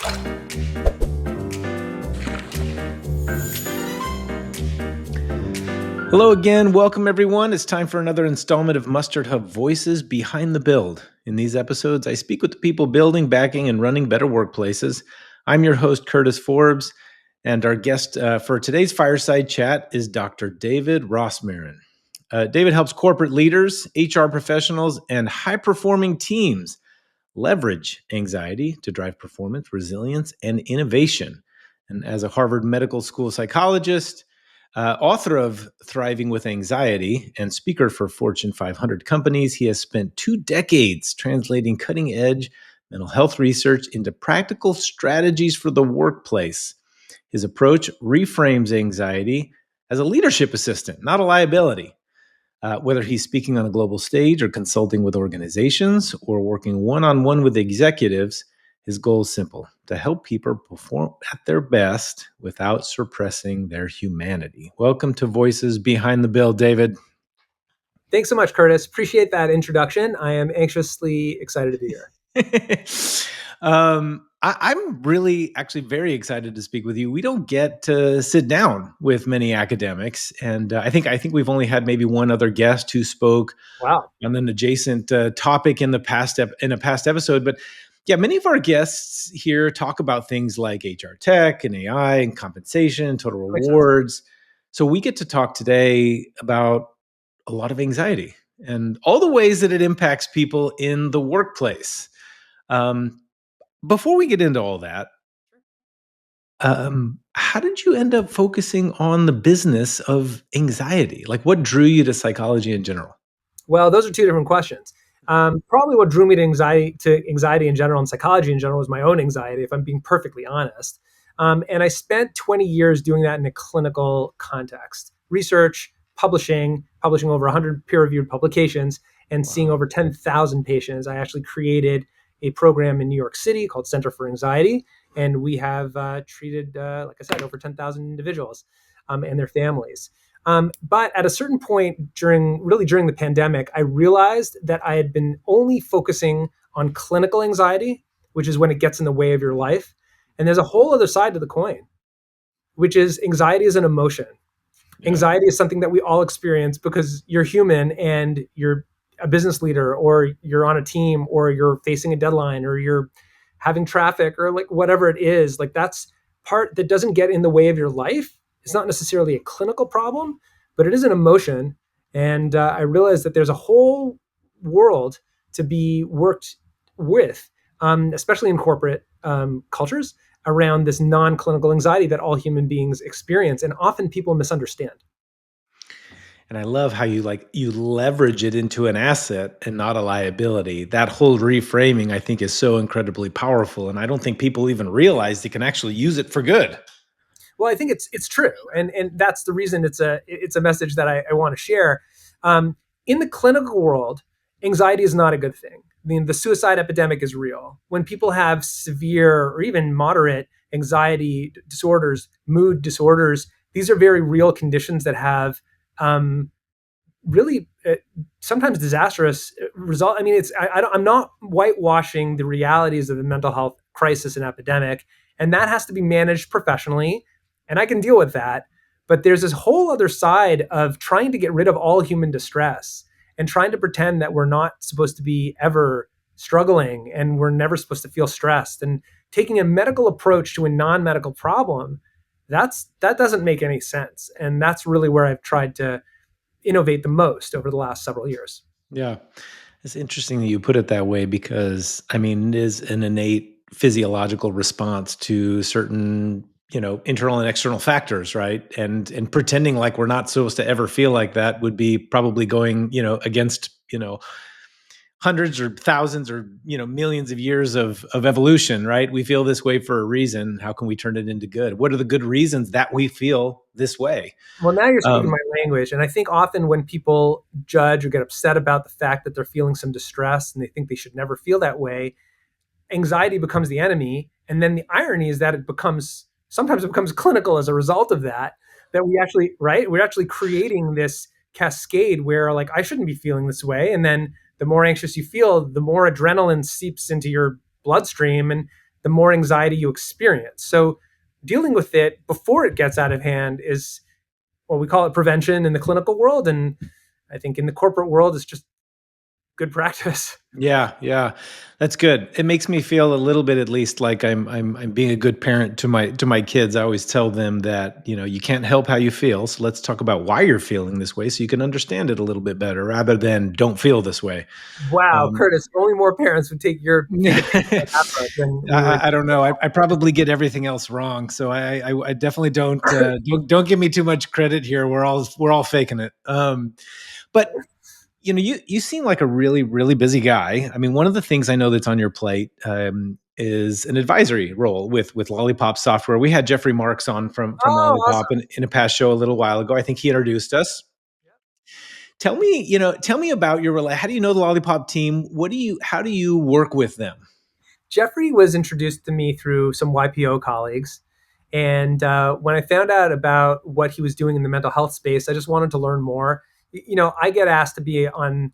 Hello again. Welcome, everyone. It's time for another installment of MustardHub Voices Behind the Build. In these episodes, I speak with the people building, backing, and running better workplaces. I'm your host, Curtis Forbes, and our guest for today's fireside chat is Dr. David Rosmarin. David helps corporate leaders, HR professionals, and high-performing teams leverage anxiety to drive performance, resilience, and innovation. And as a Harvard Medical School psychologist, author of Thriving with Anxiety, and speaker for Fortune 500 companies, he has spent 2 decades translating cutting edge mental health research into practical strategies for the workplace. His approach reframes anxiety as a leadership assistant, not a liability. Whether he's speaking on a global stage or consulting with organizations or working one-on-one with executives, his goal is simple: to help people perform at their best without suppressing their humanity. Welcome to Voices Behind the Bill, David. Thanks so much, Curtis. Appreciate that introduction. I am anxiously excited to be here. I'm really actually very excited to speak with you. We don't get to sit down with many academics, and I think we've only had maybe one other guest who spoke Wow. on an adjacent topic in a past episode. But yeah, many of our guests here talk about things like HR tech and AI and compensation, total rewards. So we get to talk today about a lot of anxiety and all the ways that it impacts people in the workplace. Before we get into all that, how did you end up focusing on the business of anxiety? Like, what drew you to psychology in general? Well, those are two different questions. Probably what drew me to anxiety in general and psychology in general was my own anxiety, if I'm being perfectly honest. And I spent 20 years doing that in a clinical context, research, publishing over 100 peer-reviewed publications, and seeing over 10,000 patients. I actually created a program in New York City called Center for Anxiety, and we have treated, like I said, over 10,000 individuals and their families. But at a certain point during the pandemic, I realized that I had been only focusing on clinical anxiety, which is when it gets in the way of your life. And there's a whole other side to the coin, which is anxiety is an emotion. Yeah. Anxiety is something that we all experience because you're human and you're a business leader, or you're on a team, or you're facing a deadline, or you're having traffic, or like whatever it is. Like, that's part that doesn't get in the way of your life. It's not necessarily a clinical problem, but it is an emotion. And I realized that there's a whole world to be worked with, especially in corporate cultures, around this non-clinical anxiety that all human beings experience, and often people misunderstand. And I love how you leverage it into an asset and not a liability. That whole reframing, I think, is so incredibly powerful. And I don't think people even realize they can actually use it for good. Well, I think it's true, and that's the reason it's a message that I want to share. In the clinical world, anxiety is not a good thing. I mean, the suicide epidemic is real. When people have severe or even moderate anxiety disorders, mood disorders, these are very real conditions that have really sometimes disastrous result. I mean, I'm not whitewashing the realities of the mental health crisis and epidemic, and that has to be managed professionally, and I can deal with that. But there's this whole other side of trying to get rid of all human distress and trying to pretend that we're not supposed to be ever struggling and we're never supposed to feel stressed, and taking a medical approach to a non-medical problem. That doesn't make any sense, and that's really where I've tried to innovate the most over the last several years. Yeah. It's interesting that you put it that way, because I mean, it is an innate physiological response to certain, internal and external factors, right? And pretending like we're not supposed to ever feel like that would be probably going, against, hundreds or thousands or millions of years of evolution, right? We feel this way for a reason. How can we turn it into good? What are the good reasons that we feel this way? Well, now you're speaking my language. And I think often when people judge or get upset about the fact that they're feeling some distress and they think they should never feel that way, anxiety becomes the enemy. And then the irony is that sometimes it becomes clinical as a result of that we're actually creating this cascade where, like, I shouldn't be feeling this way. And then the more anxious you feel, the more adrenaline seeps into your bloodstream, and the more anxiety you experience. So dealing with it before it gets out of hand is, well, we call it prevention in the clinical world. And I think in the corporate world, it's just good practice. Yeah, yeah. That's good. It makes me feel a little bit at least like I'm being a good parent to my kids. I always tell them that, you can't help how you feel. So let's talk about why you're feeling this way so you can understand it a little bit better rather than don't feel this way. Wow, Um, Curtis, only more parents would take a chance on that approach than we would. I don't know. I probably get everything else wrong, so I definitely don't give me too much credit here. We're all faking it. But you seem like a really busy guy. I mean, one of the things I know that's on your plate is an advisory role with Lollipop Software. We had Jeffrey Marks on from Oh, Lollipop awesome. in a past show a little while ago. I think he introduced us. Tell me about your how do you know the Lollipop team? How do you work with them? Jeffrey was introduced to me through some YPO colleagues. And when I found out about what he was doing in the mental health space, I just wanted to learn more. I get asked to be on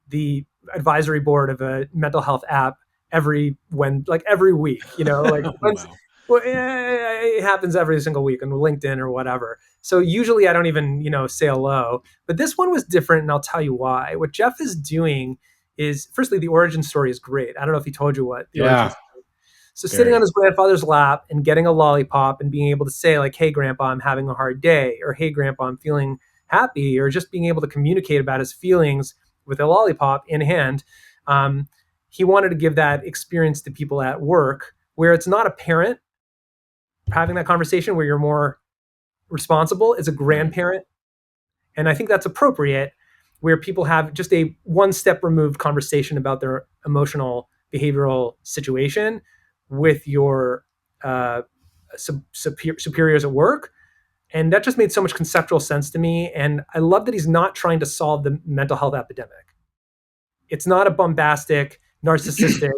the advisory board of a mental health app every week. Like once, Wow. well, it happens every single week on LinkedIn or whatever. So usually I don't even say hello. But this one was different, and I'll tell you why. What Jeff is doing is, firstly, the origin story is great. I don't know if he told you what the origin Yeah, story. So sitting on very. his grandfather's lap and getting a lollipop and being able to say, like, "Hey grandpa, I'm having a hard day," or "Hey grandpa, I'm feeling happy," or just being able to communicate about his feelings with a lollipop in hand. um, he wanted to give that experience to people at work, where it's not a parent having that conversation where you're more responsible. It's a Right. grandparent. And I think that's appropriate, where people have just a one step removed conversation about their emotional behavioral situation with your superiors at work. And that just made so much conceptual sense to me. And I love that he's not trying to solve the mental health epidemic. It's not a bombastic, narcissistic,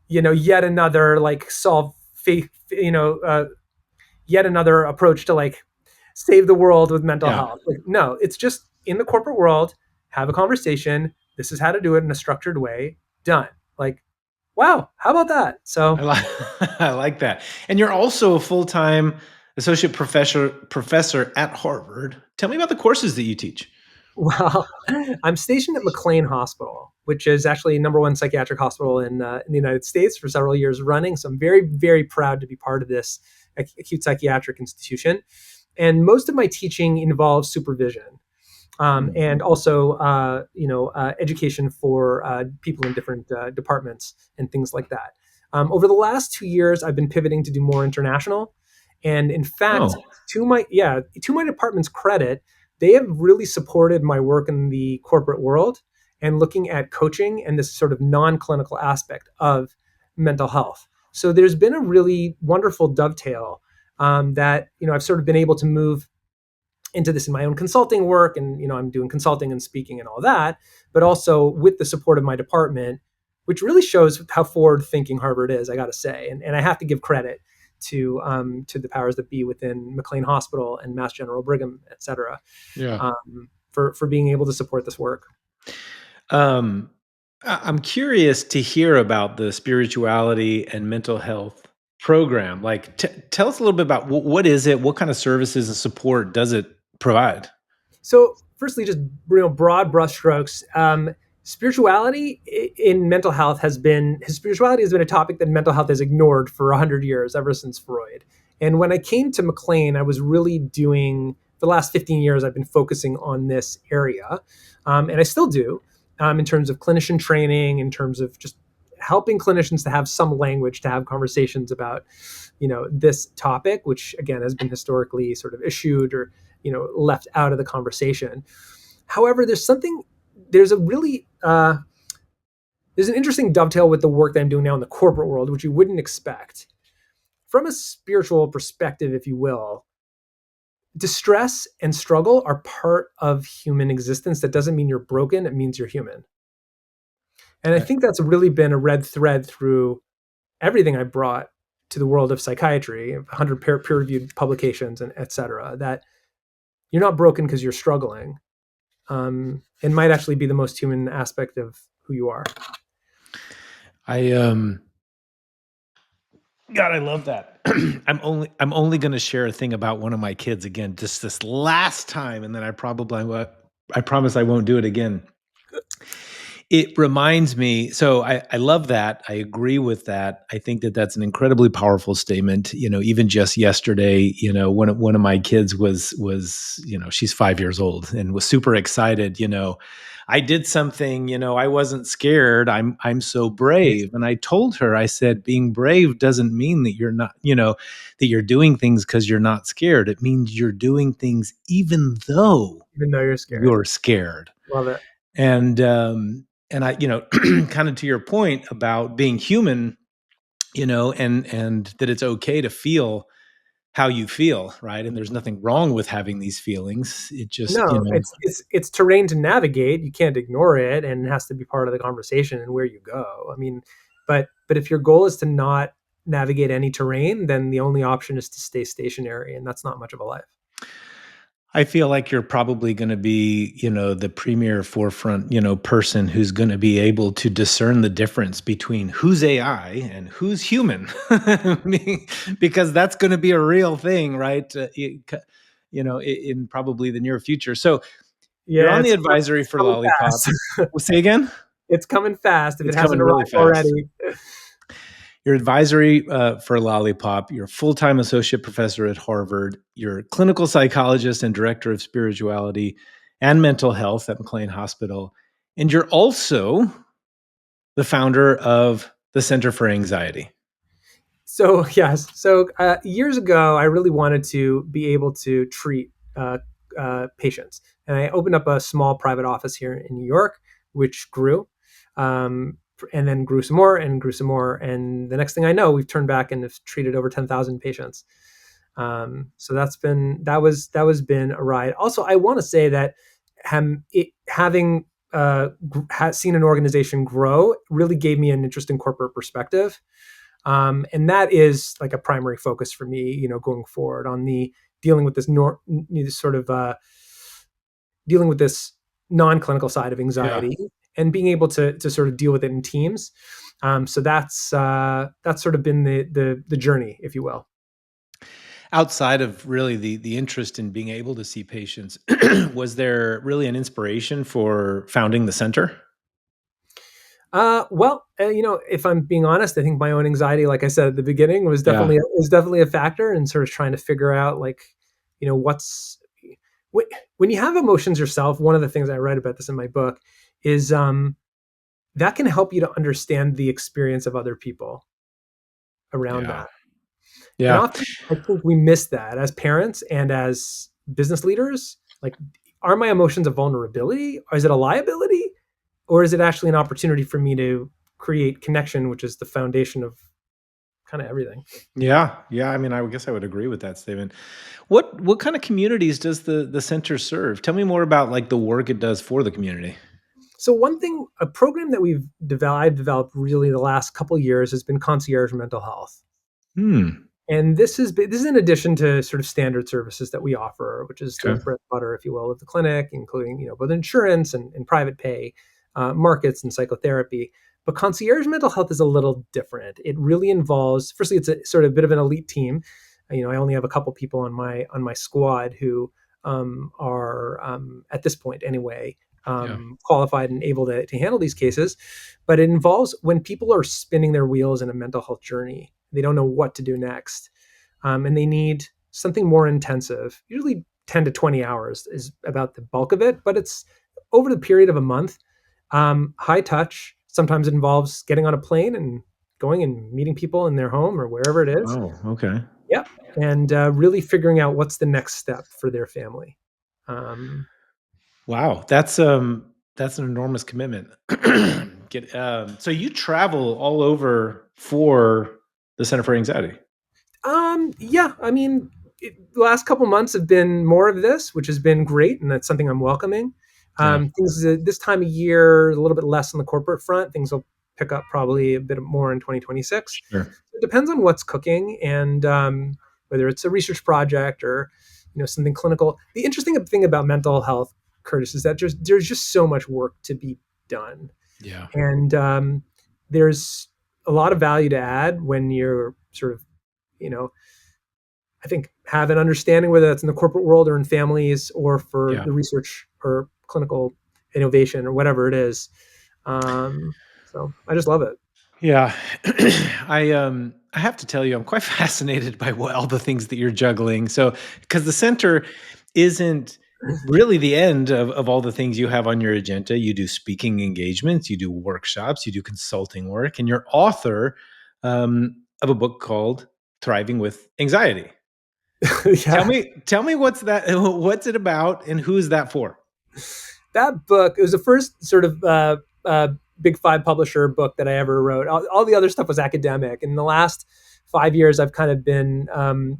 yet another like solve faith, yet another approach to like save the world with mental Yeah. health. Like, no, it's just in the corporate world, have a conversation. This is how to do it in a structured way. Done. Like, wow, how about that? I So, like I like that. And you're also a full-time associate professor at Harvard. Tell me about the courses that you teach. well, I'm stationed at McLean Hospital, which is actually number one psychiatric hospital in the United States for several years running. So I'm very, very proud to be part of this acute psychiatric institution. And most of my teaching involves supervision. Mm. And also education for people in different departments and things like that. Over the last 2 years, I've been pivoting to do more international, and in fact, Oh, to my department's credit, they have really supported my work in the corporate world and looking at coaching and this sort of non-clinical aspect of mental health. So there's been a really wonderful dovetail that I've sort of been able to move into this in my own consulting work, and I'm doing consulting and speaking and all that, but also with the support of my department, which really shows how forward thinking Harvard is, I got to say. And I have to give credit to the powers that be within McLean Hospital and Mass General Brigham, et cetera, yeah. for being able to support this work. Um, I'm curious to hear about the spirituality and mental health program. Like, tell us a little bit about what is it? What kind of services and support does it provide? So, firstly, just broad brushstrokes. Spirituality in mental health spirituality has been a topic that mental health has ignored for 100 years, ever since Freud. And when I came to McLean, I was really doing, for the last 15 years, I've been focusing on this area, and I still do, in terms of clinician training, in terms of just helping clinicians to have some language to have conversations about this topic, which again has been historically sort of issued or left out of the conversation. However, there's a really there's an interesting dovetail with the work that I'm doing now in the corporate world, which you wouldn't expect. From a spiritual perspective, if you will, distress and struggle are part of human existence. That doesn't mean you're broken, it means you're human. And I I, think that's really been a red thread through everything I brought to the world of psychiatry, 100 peer-reviewed publications, and et cetera, that you're not broken because you're struggling. It might actually be the most human aspect of who you are. I God, I love that. I'm only going to share a thing about one of my kids again, just this last time, and then I promise I won't do it again. It reminds me, so I love that. I agree with that. I think that that's an incredibly powerful statement. Even just yesterday, one of my kids was she's 5 years old and was super excited. I did something. I wasn't scared. I'm so brave. And I told her, I said, being brave doesn't mean that you're not, that you're doing things because you're not scared. It means you're doing things even though Even though you're scared. you're scared. Love it. And I, kind of to your point about being human, and that it's okay to feel how you feel, right? And there's nothing wrong with having these feelings. It just, No, it's terrain to navigate. You can't ignore it, and it has to be part of the conversation and where you go. I mean, but if your goal is to not navigate any terrain, then the only option is to stay stationary, and that's not much of a life. I feel like you're probably going to be, the premier forefront, person who's going to be able to discern the difference between who's AI and who's human, because that's going to be a real thing, right? In probably the near future. So you're Yeah, on the advisory it's for coming Lollipop. fast. We'll say again. It's coming fast if it It's hasn't coming really arrived fast. already. Your advisory for Lollipop, you're a full-time associate professor at Harvard, you're a clinical psychologist and director of spirituality and mental health at McLean Hospital, and you're also the founder of the Center for Anxiety. So yes, so years ago, I really wanted to be able to treat patients, and I opened up a small private office here in New York, which grew, um, and then grew some more, and grew some more, and the next thing I know, we've turned back and have treated over 10,000 patients. So that was been a ride. Also, I want to say that having seen an organization grow really gave me an interesting corporate perspective, and that is like a primary focus for me, going forward on the dealing with this sort of dealing with this non-clinical side of Yeah. anxiety and being able to sort of deal with it in teams. So that's sort of been the journey, if you will. Outside of really the interest in being able to see patients, was there really an inspiration for founding the center? Well, if I'm being honest, I think my own anxiety, like I said at the beginning, Yeah. was definitely a factor in sort of trying to figure out, like, what's when when you have emotions yourself. One of the things I write about this in my book is that can help you to understand the experience of other people around Yeah. that. And Yeah. often, I think we miss that as parents and as business leaders. Like, are my emotions a vulnerability, or is it a liability? Or is it actually an opportunity for me to create connection, which is the foundation of kind of everything? Yeah, yeah. I mean, I would guess I would agree with that statement. What kind of communities does the center serve? Tell me more about like the work it does for the community. So one thing, a program that I've developed really the last couple of years has been concierge mental health. Hmm. And this is in addition to sort of standard services that we offer, which is the Okay. bread and butter, if you will, of the clinic, including both insurance and private pay, markets and psychotherapy. But concierge mental health is a little different. It really involves, firstly, it's a sort of bit of an elite team. I only have a couple people on my squad who are at this point anyway Yeah. qualified and able to handle these cases. But it involves when people are spinning their wheels in a mental health journey. They don't know what to do next, and they need something more intensive. Usually, 10 to 20 hours is about the bulk of it, but it's over the period of a month. High touch. Sometimes it involves getting on a plane and going and meeting people in their home or wherever it is. Oh, okay. Yep. And really figuring out what's the next step for their family. Um, Wow, that's an enormous commitment. So you travel all over for the Center for Anxiety. yeah, I mean, the last couple months have been more of this, which has been great, and that's something I'm welcoming. Yeah. Things this time of year, a little bit less on the corporate front. Things will pick up probably a bit more in 2026. Sure. It depends on what's cooking and whether it's a research project or something clinical. The interesting thing about mental health, Curtis, is that there's just so much work to be done, Yeah. and there's a lot of value to add when you're sort of, you know, I think have an understanding, whether that's in the corporate world or in families or for Yeah. the research or clinical innovation or whatever it is. Um, so I just love it. Yeah. I have to tell you, I'm quite fascinated by all the things that you're juggling. So, because the center isn't really the end of all the things you have on your agenda. You do speaking engagements, you do workshops, you do consulting work, and you're author of a book called Thriving with Anxiety. Yeah. Tell me what's it about and who is that for? That book, it was the first sort of big five publisher book that I ever wrote. All the other stuff was academic. In the last 5 years, I've kind of been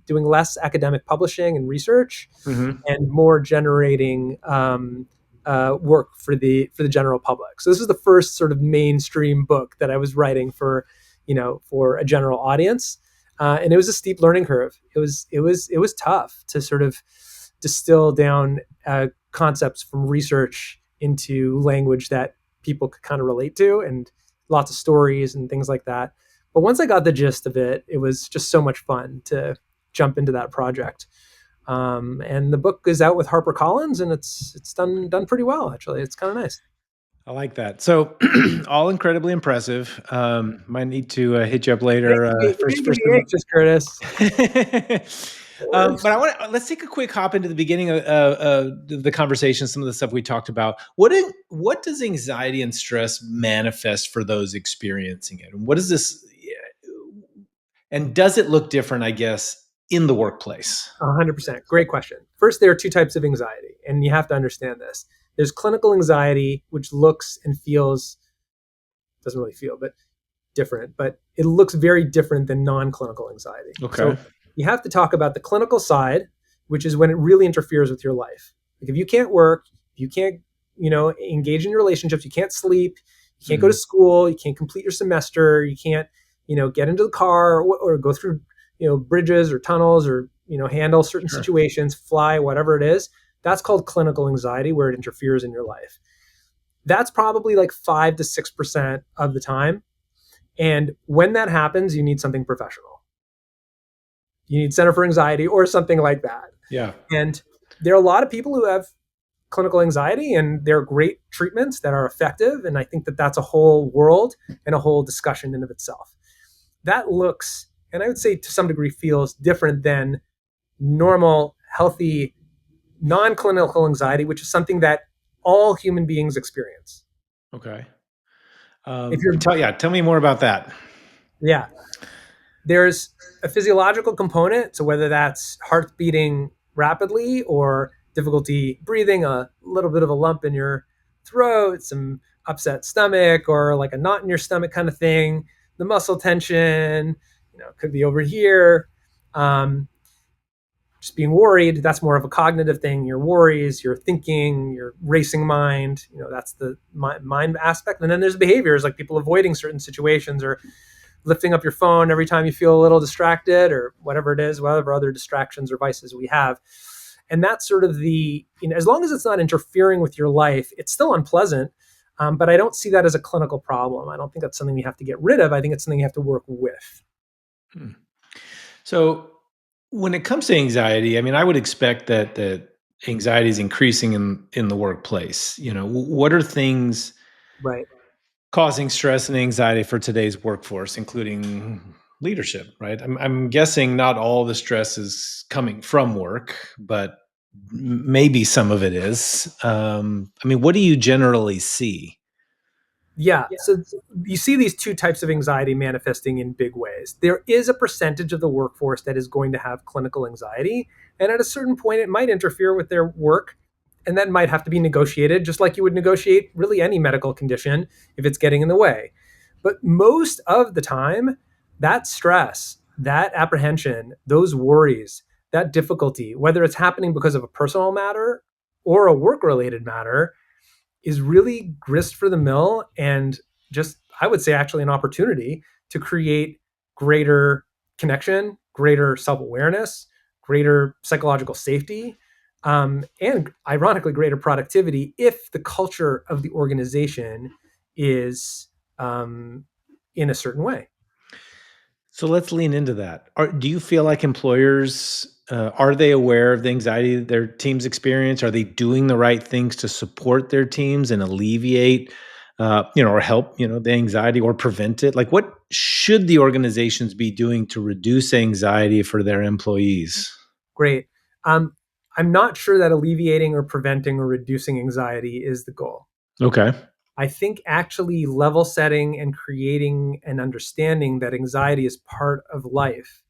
doing less academic publishing and research Hmm. and more generating work for the general public. So this is the first sort of mainstream book that I was writing for, for a general audience, and it was a steep learning curve. It was tough to sort of distill down concepts from research into language that people could kind of relate to, and lots of stories and things like that. But once I got the gist of it, it was just so much fun to jump into that project. And the book is out with HarperCollins, and it's done pretty well, actually. It's kind of nice. I like that. So, all incredibly impressive. Might need to hit you up You're later making for me some. anxious, Curtis. But I want let's take a quick hop into the beginning of the conversation. Some of the stuff we talked about. What does anxiety and stress manifest for those experiencing it? And what is this? And does it look different? I guess in the workplace. 100%. Great question. First, there are two types of anxiety, and you have to understand this. There's clinical anxiety, which looks and feels, doesn't really feel, but different, but it looks very different than non-clinical anxiety. Okay. So you have to talk about the clinical side, which is when it really interferes with your life. Like if you can't work, you can't, engage in your relationships, you can't sleep, you can't go to Mhm. school, you can't complete your semester, you can't, get into the car or go through, bridges or tunnels or, handle certain Sure. situations, fly, whatever it is. That's called clinical anxiety, where it interferes in your life. That's probably like 5 to 6% of the time. And when that happens, you need something professional. You need Center for Anxiety or something like that. Yeah. And there are a lot of people who have clinical anxiety, and there are great treatments that are effective. And I think that that's a whole world and a whole discussion in of itself. That looks, and I would say to some degree feels different than normal, healthy, non-clinical anxiety, which is something that all human beings experience. Okay. If you're, Tell me more about that. yeah, there's a physiological component. So whether that's heart beating rapidly or difficulty breathing, a little bit of a lump in your throat, some upset stomach, or like a knot in your stomach kind of thing, the muscle tension, could be over here. Um, just being worried, that's more of a cognitive thing. Your worries, your thinking, your racing mind, that's the mind aspect. And then there's behaviors like people avoiding certain situations or lifting up your phone every time you feel a little distracted or whatever it is, whatever other distractions or vices we have. And that's sort of as long as it's not interfering with your life, it's still unpleasant. But I don't see that as a clinical problem. I don't think that's something you have to get rid of. I think it's something you have to work with. Hmm. So, when it comes to anxiety, I mean, I would expect that anxiety is increasing in the workplace. What are things Right. causing stress and anxiety for today's workforce, including leadership? Right. I'm guessing not all the stress is coming from work, but maybe some of it is. I mean, what do you generally see? Yeah. So you see these two types of anxiety manifesting in big ways. There is a percentage of the workforce that is going to have clinical anxiety. And at a certain point, it might interfere with their work. And that might have to be negotiated, just like you would negotiate really any medical condition if it's getting in the way. But most of the time, that stress, that apprehension, those worries, that difficulty, whether it's happening because of a personal matter or a work related matter, is really grist for the mill, and just, I would say, actually an opportunity to create greater connection, greater self-awareness, greater psychological safety, and ironically greater productivity if the culture of the organization is in a certain way. So let's lean into that. Do you feel like employers are they aware of the anxiety that their teams experience? Are they doing the right things to support their teams and alleviate, or help, the anxiety or prevent it? Like, what should the organizations be doing to reduce anxiety for their employees? Great. Um, I'm not sure that alleviating or preventing or reducing anxiety is the goal. Okay. I think actually level setting and creating an understanding that anxiety is part of life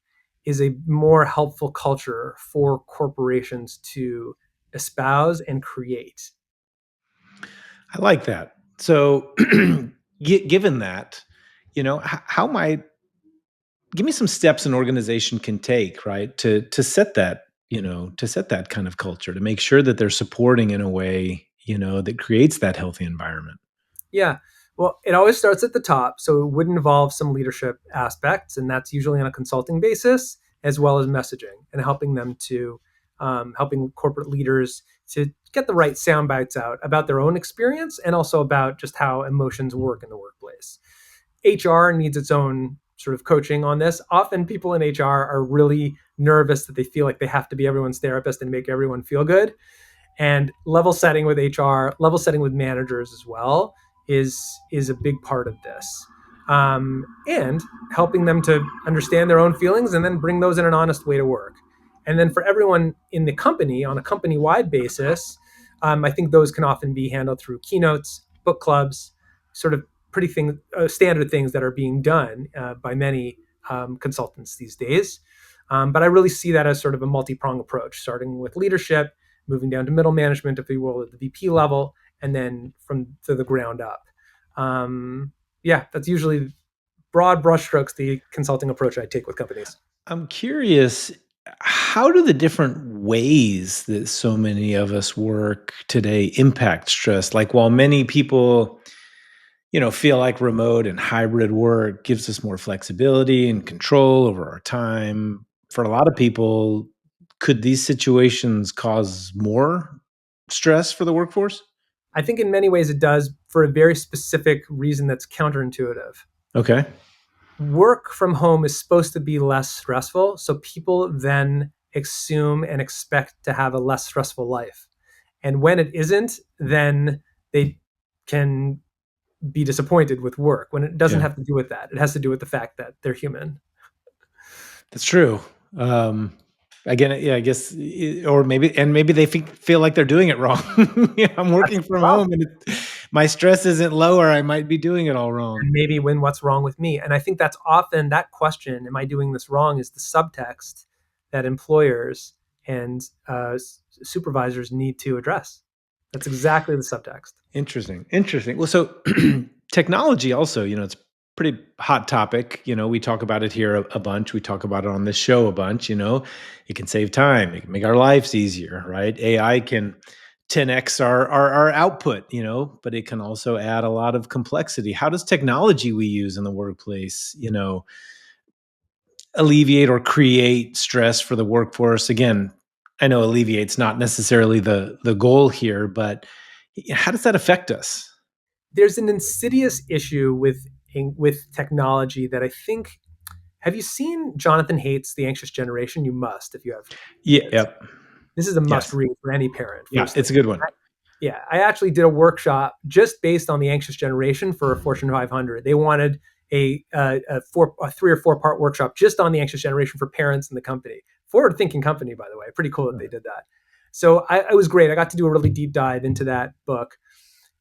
is a more helpful culture for corporations to espouse and create. I like that. So, given that, how might give me some steps an organization can take, right, to set that, to set that kind of culture, to make sure that they're supporting in a way, that creates that healthy environment. Yeah. Well, it always starts at the top. So it would involve some leadership aspects, and that's usually on a consulting basis, as well as messaging and helping them to, helping corporate leaders to get the right sound bites out about their own experience and also about just how emotions work in the workplace. HR needs its own sort of coaching on this. Often people in HR are really nervous that they feel like they have to be everyone's therapist and make everyone feel good, and level setting with HR, level setting with managers as well is a big part of this, and helping them to understand their own feelings and then bring those in an honest way to work. And then for everyone in the company on a company wide basis, I think those can often be handled through keynotes, book clubs, sort of standard things that are being done by many consultants these days. But I really see that as sort of a multi-pronged approach, starting with leadership, moving down to middle management, if you will, at the VP level, and then from to the ground up. Yeah, that's usually broad brushstrokes the consulting approach I take with companies. I'm curious, how do the different ways that so many of us work today impact stress? Like, while many people, feel like remote and hybrid work gives us more flexibility and control over our time. For a lot of people, could these situations cause more stress for the workforce? I think in many ways it does for a very specific reason that's counterintuitive. Okay. Work from home is supposed to be less stressful, so people then assume and expect to have a less stressful life. And when it isn't, then they can be disappointed with work when it doesn't Yeah, have to do with that. It has to do with the fact that they're human. that's true. Um, Again, yeah, I guess, or maybe they feel like they're doing it wrong. Yeah, I'm That's working the from problem. home and my stress isn't lower. I might be doing it all wrong. And maybe when what's wrong with me? And I think that's often that question, am I doing this wrong, is the subtext that employers and supervisors need to address. That's exactly the subtext. Interesting. Interesting. Well, so technology also, it's pretty hot topic. We talk about it here a bunch. We talk about it on this show a bunch. It can save time. It can make our lives easier, right? AI can 10x our output, but it can also add a lot of complexity. How does technology we use in the workplace, alleviate or create stress for the workforce? Again, I know alleviate's not necessarily the goal here, but how does that affect us? There's an insidious issue with technology that I think. Have you seen Jonathan Haidt's The Anxious Generation? You must if you have Yeah, kids. yep. This is a must Yes. read for any parent, Yeah, firstly. it's a good one. Yeah, I actually did a workshop just based on the anxious generation for a Fortune 500. They wanted a 3 or 4 part workshop just on the anxious generation for parents in the company. Forward thinking company, by the way. Pretty cool that they did that. So it was great. I got to do a really deep dive into that book.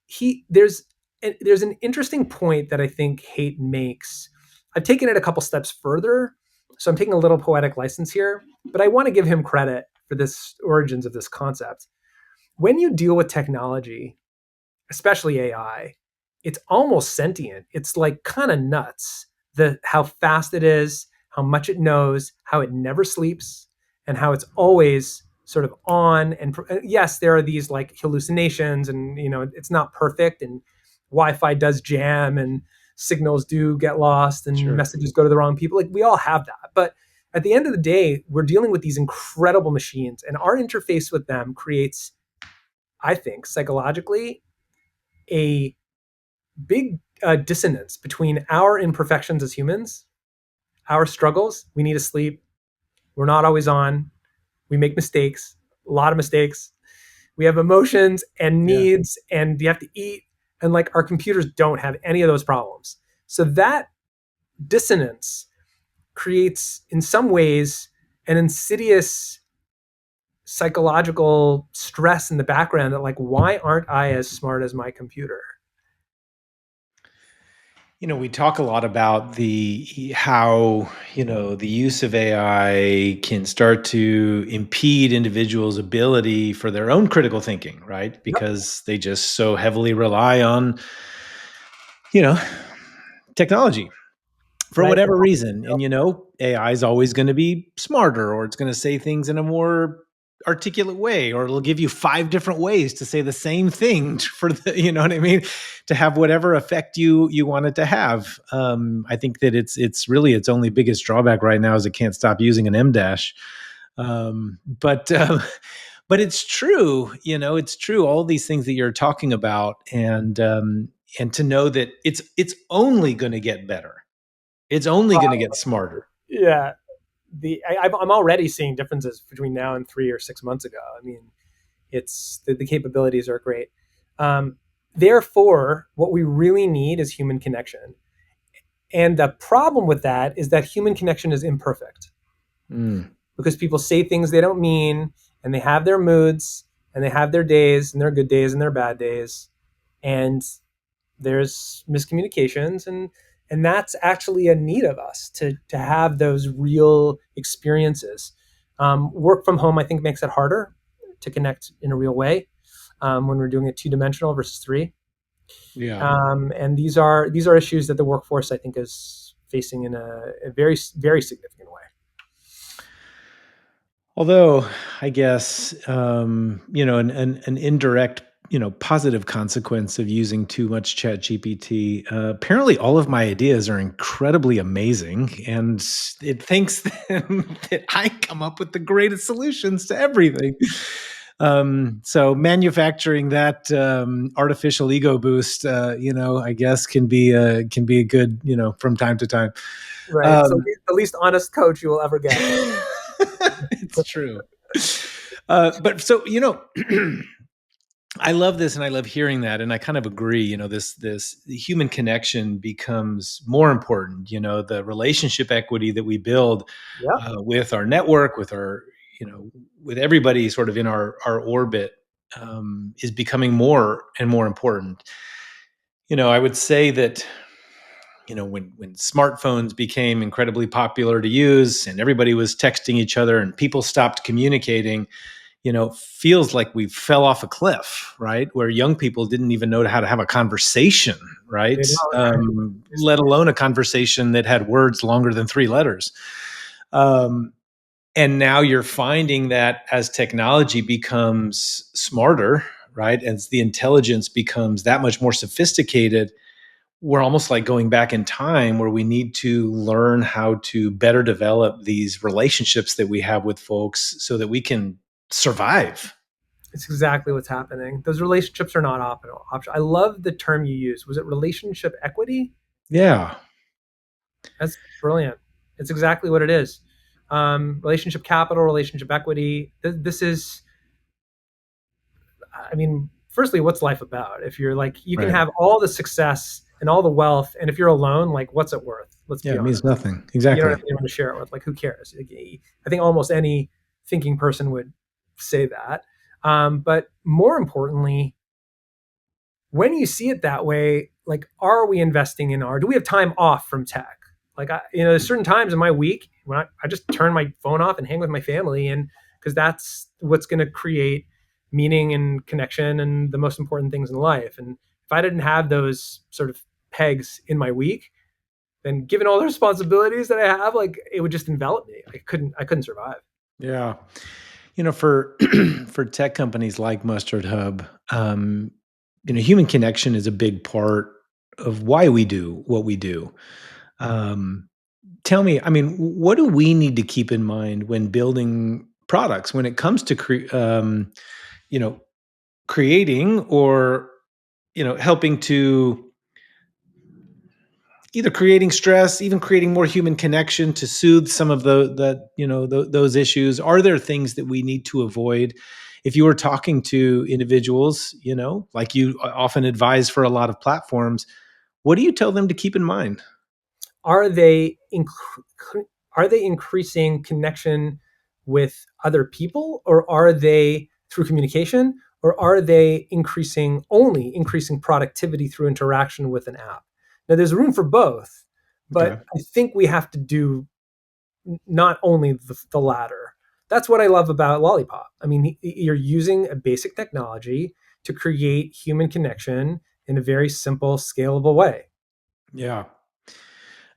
He there's an interesting point that I think Haidt makes. I've taken it a couple steps further, so I'm taking a little poetic license here, but I want to give him credit for this origins of this concept. When you deal with technology, especially AI, it's almost sentient. It's like kind of nuts. The how fast it is, how much it knows, how it never sleeps, and how it's always sort of on. And yes, there are these like hallucinations, and it's not perfect, and Wi-Fi does jam, and signals do get lost, and Sure. messages go to the wrong people. Like we all have that, but at the end of the day, we're dealing with these incredible machines, and our interface with them creates, I think, psychologically, a big dissonance between our imperfections as humans, our struggles. We need to sleep. We're not always on. We make mistakes, a lot of mistakes. We have emotions and Yeah. needs, and you have to eat. And like our computers don't have any of those problems. So that dissonance creates, in some ways, an insidious psychological stress in the background that, like, why aren't I as smart as my computer? We talk a lot about the how, the use of AI can start to impede individuals' ability for their own critical thinking, right? Yep. Because they just so heavily rely on, you know, technology for Right. whatever reason. And AI is always going to be smarter, or it's going to say things in a more articulate way, or it'll give you five different ways to say the same thing for the, you know what I mean, to have whatever effect you want it to have. I think that it's really its only biggest drawback right now is it can't stop using an M dash. But but it's true, it's true. All these things that you're talking about, and to know that it's only going to get better, it's only going to get smarter. Yeah. I'm already seeing differences between now and 3 or 6 months ago. I mean, it's the capabilities are great. Um, Therefore, what we really need is human connection. And the problem with that is that human connection is imperfect Mm, because people say things they don't mean, and they have their moods, and they have their days, and their good days and their bad days. And there's miscommunications, and that's actually a need of us to have those real experiences. Work from home, I think, makes it harder to connect in a real way when we're doing it two-dimensional versus three. yeah. And these are issues that the workforce, I think, is facing in a very very significant way. Although, I guess, an indirect, positive consequence of using too much Chat GPT. Apparently, all of my ideas are incredibly amazing, and it thinks that I come up with the greatest solutions to everything. So manufacturing that artificial ego boost, I guess can be a good, from time to time. Right. It's Um, the least honest coach you will ever get. it's true. But so, I love this and I love hearing that. And I kind of agree, this the human connection becomes more important, the relationship equity that we build Yep. with our network, with our, with everybody sort of in our orbit, is becoming more and more important. I would say that, when smartphones became incredibly popular to use and everybody was texting each other and people stopped communicating, feels like we fell off a cliff, right? Where young people didn't even know how to have a conversation, They right? don't. Let alone a conversation that had words longer than three letters. Um, and now you're finding that as technology becomes smarter, right? As the intelligence becomes that much more sophisticated, we're almost like going back in time where we need to learn how to better develop these relationships that we have with folks so that we can survive. It's exactly what's happening. Those relationships are not optional. I love the term you used. Was it relationship equity? Yeah. That's brilliant. It's exactly what it is. Relationship capital, relationship equity. This is, I mean, firstly, what's life about? If you're like, you can Right. have all the success and all the wealth, and if you're alone, like, what's it worth? Let's Yeah. be It means honest. nothing. You don't have Exactly. anyone to share it with. Like, who cares? Like, I think almost any thinking person would say that. But more importantly, when you see it that way, like, are we investing in do we have time off from tech? Like, there's certain times in my week when I just turn my phone off and hang with my family, and because that's what's going to create meaning and connection and the most important things in life. And if I didn't have those sort of pegs in my week, then given all the responsibilities that I have, like, it would just envelop me. I couldn't survive. Yeah. For for tech companies like Mustard Hub, human connection is a big part of why we do what we do. Um, Tell me, I mean, what do we need to keep in mind when building products when it comes to you know, creating or helping to either creating stress, even creating more human connection to soothe some of those issues? Are there things that we need to avoid? If you were talking to individuals, like you often advise for a lot of platforms, what do you tell them to keep in mind? Are they are they increasing connection with other people, or are they through communication, or are they only increasing productivity through interaction with an app? Now, there's room for both, Okay. but I think we have to do not only the latter. That's what I love about Lollipop. I mean, you're using a basic technology to create human connection in a very simple, scalable way. Yeah.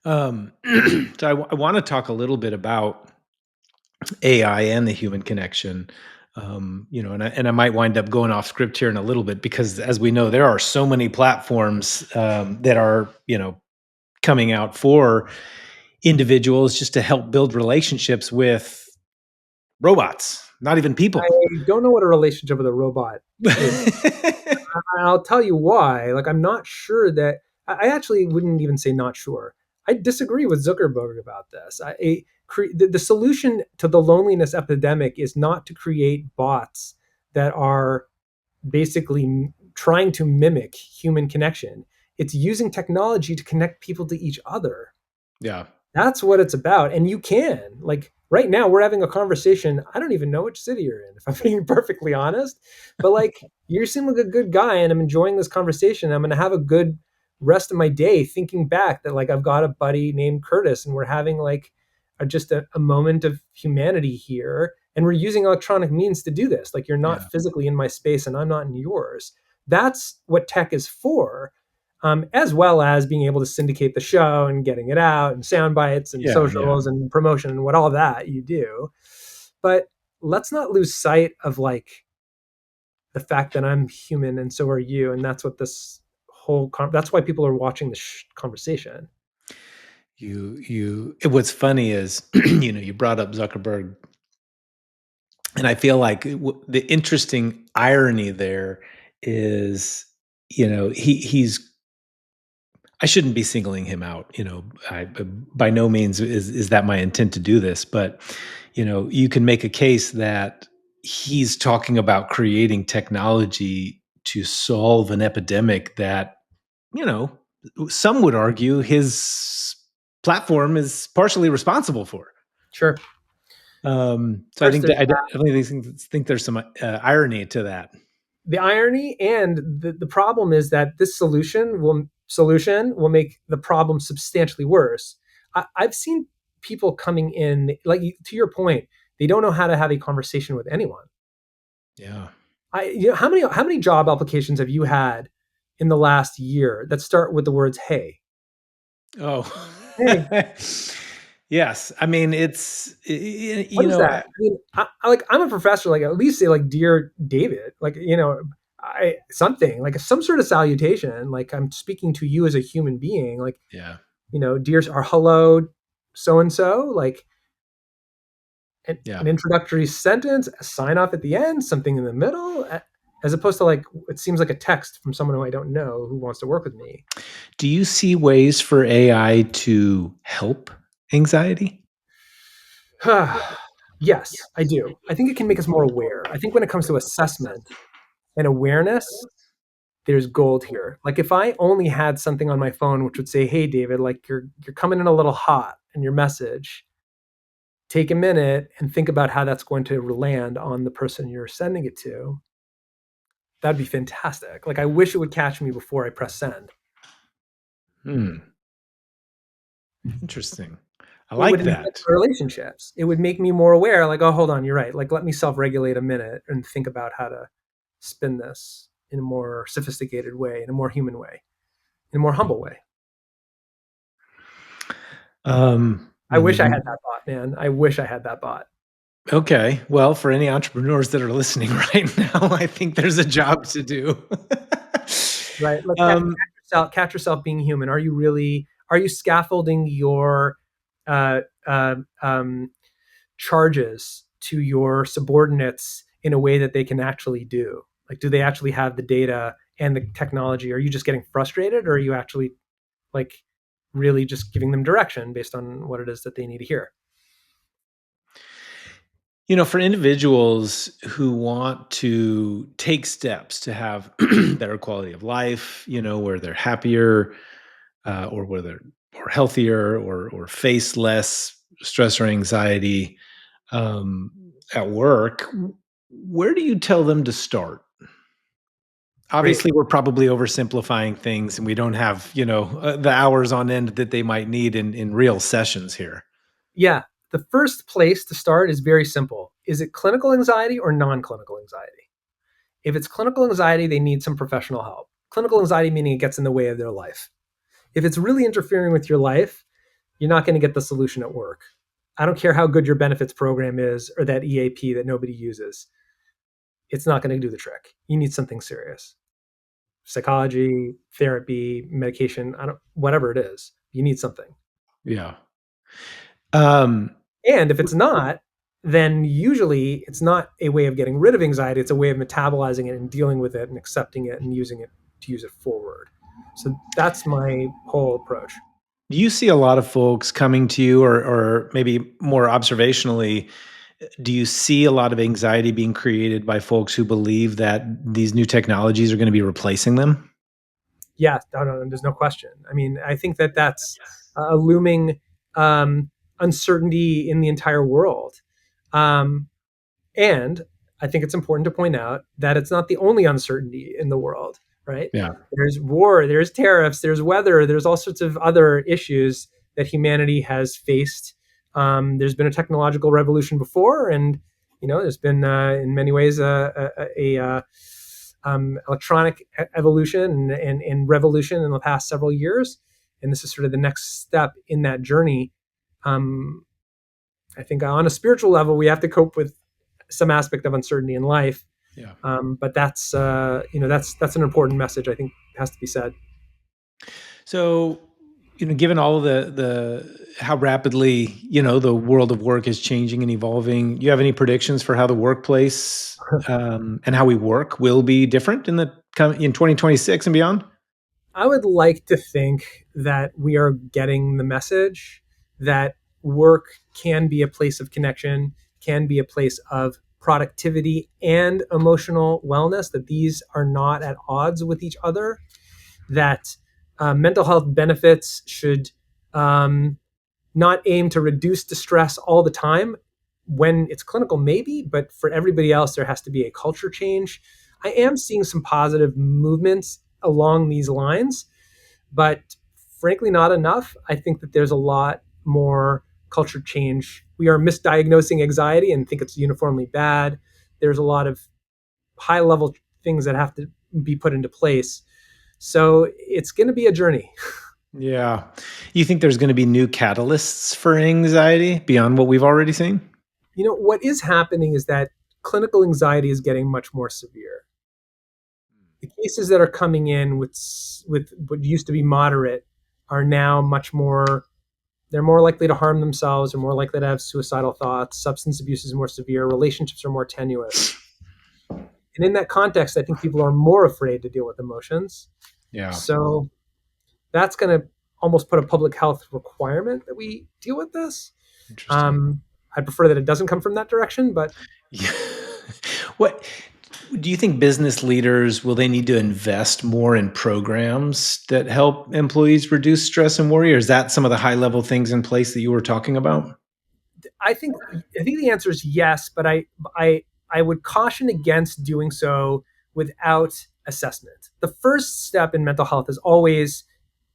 So I want to talk a little bit about AI and the human connection. And I might wind up going off script here in a little bit because, as we know, there are so many platforms that are coming out for individuals just to help build relationships with robots, not even I people. don't know what a relationship with a robot is. I'll tell you why. Like, I'm not sure that I actually wouldn't even say not sure. I disagree with Zuckerberg about this. The solution to the loneliness epidemic is not to create bots that are basically trying to mimic human connection. It's using technology to connect people to each other. Yeah. That's what it's about. And you can. Like right now, we're having a conversation. I don't even know which city you're in, if I'm being perfectly honest. But like, you seem like a good guy, and I'm enjoying this conversation. I'm going to have a good rest of my day thinking back that, like, I've got a buddy named Curtis, and we're having like just a moment of humanity here. And we're using electronic means to do this. Like, you're not Yeah. physically in my space, and I'm not in yours. That's what tech is for, as well as being able to syndicate the show and getting it out and sound bites and Yeah. Yeah. socials and promotion and what all that you do. But let's not lose sight of like the fact that I'm human and so are you, and that's what this that's why people are watching this conversation. What's funny is, you brought up Zuckerberg, and I feel like the interesting irony there is, he's I shouldn't be singling him out. By no means is that my intent to do this, but you can make a case that he's talking about creating technology to solve an epidemic that, you know, some would argue his platform is partially responsible for. Sure. Of So I course, think there's that I definitely think there's some irony to that. the irony, and the problem is that this solution will make the problem substantially worse. I've seen people coming in, like, to your point, they don't know how to have a conversation with anyone. Yeah. How many job applications have you had in the last year that start with the words "Hey"? Oh. Hey, Yes. I mean, what is that? I mean, I'm a professor. Like, at least say like "Dear David," like, I something like some sort of salutation. Like, I'm speaking to you as a human being. Like, yeah. dear, or hello, so and so. Like Yeah. an introductory sentence, a sign off at the end, something in the middle, as opposed to like it seems like a text from someone who I don't know who wants to work with me. Do you see ways for AI to help anxiety? Yes, I do. I think it can make us more aware. I think when it comes to assessment and awareness, there's gold here. Like, if I only had something on my phone which would say, "Hey David, like, you're coming in a little hot in your message. Take a minute and think about how that's going to land on the person you're sending it to." That'd be fantastic. Like, I wish it would catch me before I press send. Hmm. Interesting. I It would like enhance that. my relationships. It would make me more aware, like, oh, hold on, you're right. Like, let me self-regulate a minute and think about how to spin this in a more sophisticated way, in a more human way, in a more humble way. I wish I had Mhm. that bot, man. I wish I had that bot. Okay. Well, for any entrepreneurs that are listening right now, I think there's a job to do. Right? Like, um, catch yourself being human. Are you scaffolding your uh, uh, um, charges to your subordinates in a way that they can actually do? Like, do they actually have the data and the technology? Are you just getting frustrated, or are you actually like really just giving them direction based on what it is that they need to hear. For individuals who want to take steps to have better quality of life, where they're happier, or where they're more healthier, or face less stress or anxiety at work, where do you tell them to start? Great. Obviously, we're probably oversimplifying things, and we don't have, the hours on end that they might need in real sessions here. Yeah. The first place to start is very simple. Is it clinical anxiety or non clinical anxiety? If it's clinical anxiety, they need some professional help. Clinical anxiety meaning it gets in the way of their life. If it's really interfering with your life, you're not going to get the solution at work. I don't care how good your benefits program is or that EAP that nobody uses. It's not going to do the trick. You need something serious. Psychology, therapy, medication, whatever it is. You need something. Yeah. Um, And if it's not, then usually it's not a way of getting rid of anxiety. It's a way of metabolizing it and dealing with it and accepting it and using it to use it forward. So that's my whole approach. do you see a lot of folks coming to you, or maybe more observationally, do you see a lot of anxiety being created by folks who believe that these new technologies are going to be replacing them? Yeah, no, there's no question. I mean, I think that that's a looming um, uncertainty in the entire world. Um, And I think it's important to point out that it's not the only uncertainty in the world, right? Yeah. There's war, there's tariffs, there's weather, there's all sorts of other issues that humanity has faced. There's been a technological revolution before, and there's been in many ways electronic evolution and revolution in the past several years. And this is sort of the next step in that journey. Um, I think on a spiritual level, we have to cope with some aspect of uncertainty in life. Yeah. But that's an important message I think has to be said. So, given all of the how rapidly, the world of work is changing and evolving, do you have any predictions for how the workplace and how we work will be different in 2026 and beyond? I would like to think that we are getting the message that work can be a place of connection, can be a place of productivity and emotional wellness, that these are not at odds with each other, that mental health benefits should um, not aim to reduce distress all the time. When it's clinical, maybe, but for everybody else, there has to be a culture change. I am seeing some positive movements along these lines, but frankly, not enough. I think that there's a lot more culture change. We are misdiagnosing anxiety and think it's uniformly bad. There's a lot of high level things that have to be put into place. So it's going to be a journey. Yeah. You think there's going to be new catalysts for anxiety beyond what we've already seen? What is happening is that clinical anxiety is getting much more severe. The cases that are coming in with what used to be moderate are now much more. They're more likely to harm themselves. They're more likely to have suicidal thoughts. Substance abuse is more severe. Relationships are more tenuous. And in that context, I think people are more afraid to deal with emotions. Yeah. So that's going to almost put a public health requirement that we deal with this. Interesting. I prefer that it doesn't come from that direction, but Yeah. What do you think business leaders will they need to invest more in programs that help employees reduce stress and worry, or is that some of the high level things in place that you were talking about? I think the answer is yes, but I would caution against doing so without assessment. The first step in mental health is always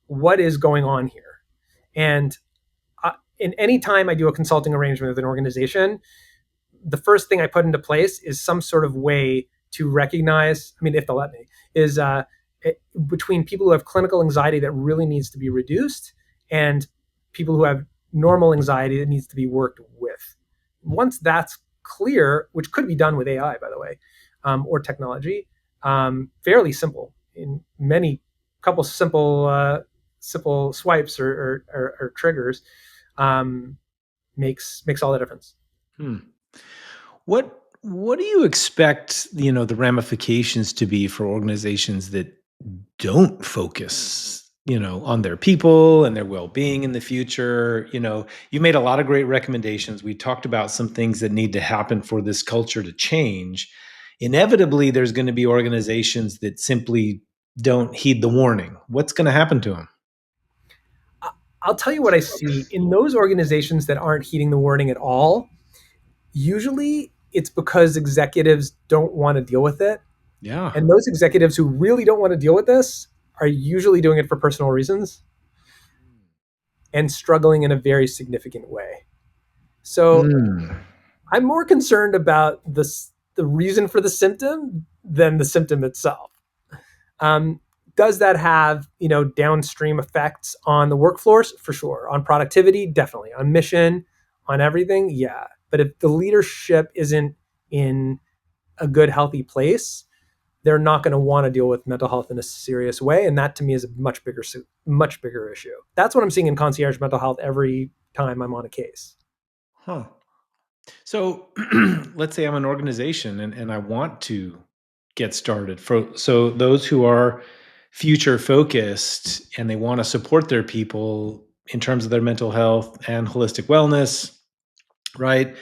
what is going on here, and in any time I do a consulting arrangement with an organization, the first thing I put into place is some sort of way to recognize. I mean, if they'll let me, is between people who have clinical anxiety that really needs to be reduced and people who have normal anxiety that needs to be worked with. Once that's clear, which could be done with AI, by the way, or technology, fairly simple in many couple simple swipes or triggers, um, makes all the difference. Hmm. What do you expect, the ramifications to be for organizations that don't focus on their people and their well-being in the future. You made a lot of great recommendations. We talked about some things that need to happen for this culture to change. Inevitably, there's going to be organizations that simply don't heed the warning. What's going to happen to them? I'll tell you what I see in those organizations that aren't heeding the warning at all. Usually it's because executives don't want to deal with it. Yeah. And those executives who really don't want to deal with this are usually doing it for personal reasons and struggling in a very significant way. So Mm. I'm more concerned about the reason for the symptom than the symptom itself. Um, does that have downstream effects on the workforce? For sure. On productivity, definitely. On mission, on everything, yeah. But if the leadership isn't in a good, healthy place, they're not going to want to deal with mental health in a serious way, and that to me is a much bigger issue. That's what I'm seeing in concierge mental health every time I'm on a case. Huh. So let's say I'm an organization and I want to get started. So those who are future focused and they want to support their people in terms of their mental health and holistic wellness, right?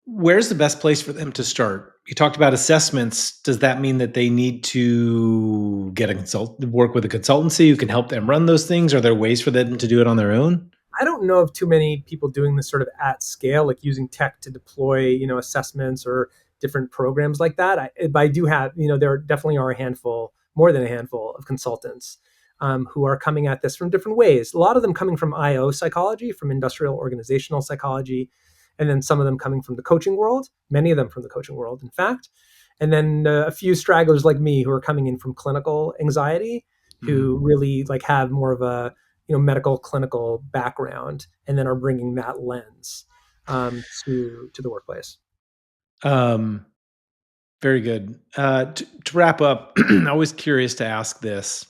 Where's the best place for them to start? You talked about assessments. Does that mean that they need to work with a consultancy who can help them run those things? Are there ways for them to do it on their own? I don't know of too many people doing this sort of at scale, like using tech to deploy, assessments or different programs like that. But I do have, there definitely are a handful, more than a handful of consultants who are coming at this from different ways. A lot of them coming from IO psychology, from industrial organizational psychology, and then some of them coming from the coaching world, many of them from the coaching world, in fact. And then a few stragglers like me who are coming in from clinical anxiety, who really like have more of a medical clinical background, and then are bringing that lens to the workplace. Um, Very good. To wrap up, I'm always curious to ask this.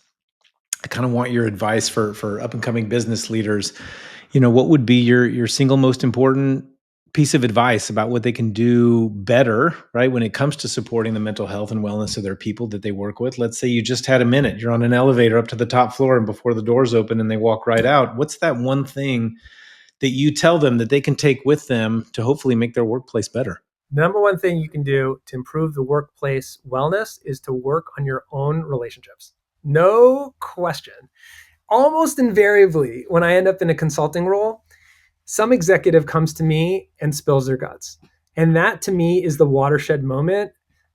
I kind of want your advice for up and coming business leaders. What would be your single most important piece of advice about what they can do better, right, when it comes to supporting the mental health and wellness of their people that they work with? Let's say you just had a minute. You're on an elevator up to the top floor, and before the doors open and they walk right out, what's that one thing that you tell them that they can take with them to hopefully make their workplace better? Number one thing you can do to improve the workplace wellness is to work on your own relationships. No question. Almost invariably, when I end up in a consulting role, some executive comes to me and spills their guts. And that to me is the watershed moment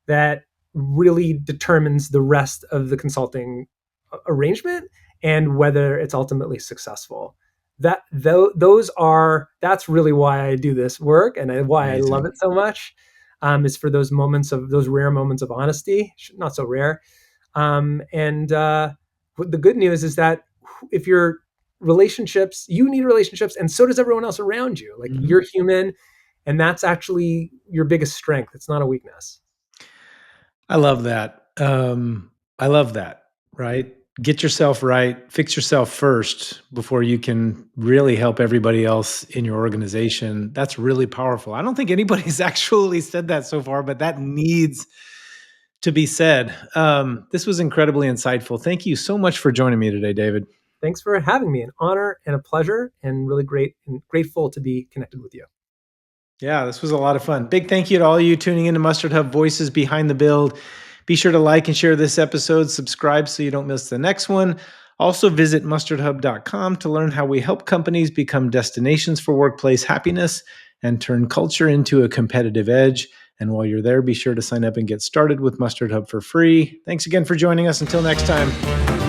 that really determines the rest of the consulting arrangement and whether it's ultimately successful. That's really why I do this work, and why I love Amazing. it so much. Is for those rare moments of honesty, not so rare. And the good news is that if your relationships, you need relationships, and so does everyone else around you. Like, Mhm. you're human, and that's actually your biggest strength. It's not a weakness. I love that. I love that, right? Get yourself right, fix yourself first before you can really help everybody else in your organization. That's really powerful. I don't think anybody's actually said that so far, but that needs to be said. This was incredibly insightful. Thank you so much for joining me today, David. Thanks for having me. An honor and a pleasure, and really great and grateful to be connected with you. Yeah, this was a lot of fun. Big thank you to all you tuning into Mustard Hub Voices Behind the Build. Be sure to like and share this episode, subscribe so you don't miss the next one. Also, visit mustardhub.com to learn how we help companies become destinations for workplace happiness and turn culture into a competitive edge. And while you're there, be sure to sign up and get started with Mustard Hub for free. Thanks again for joining us. Until next time.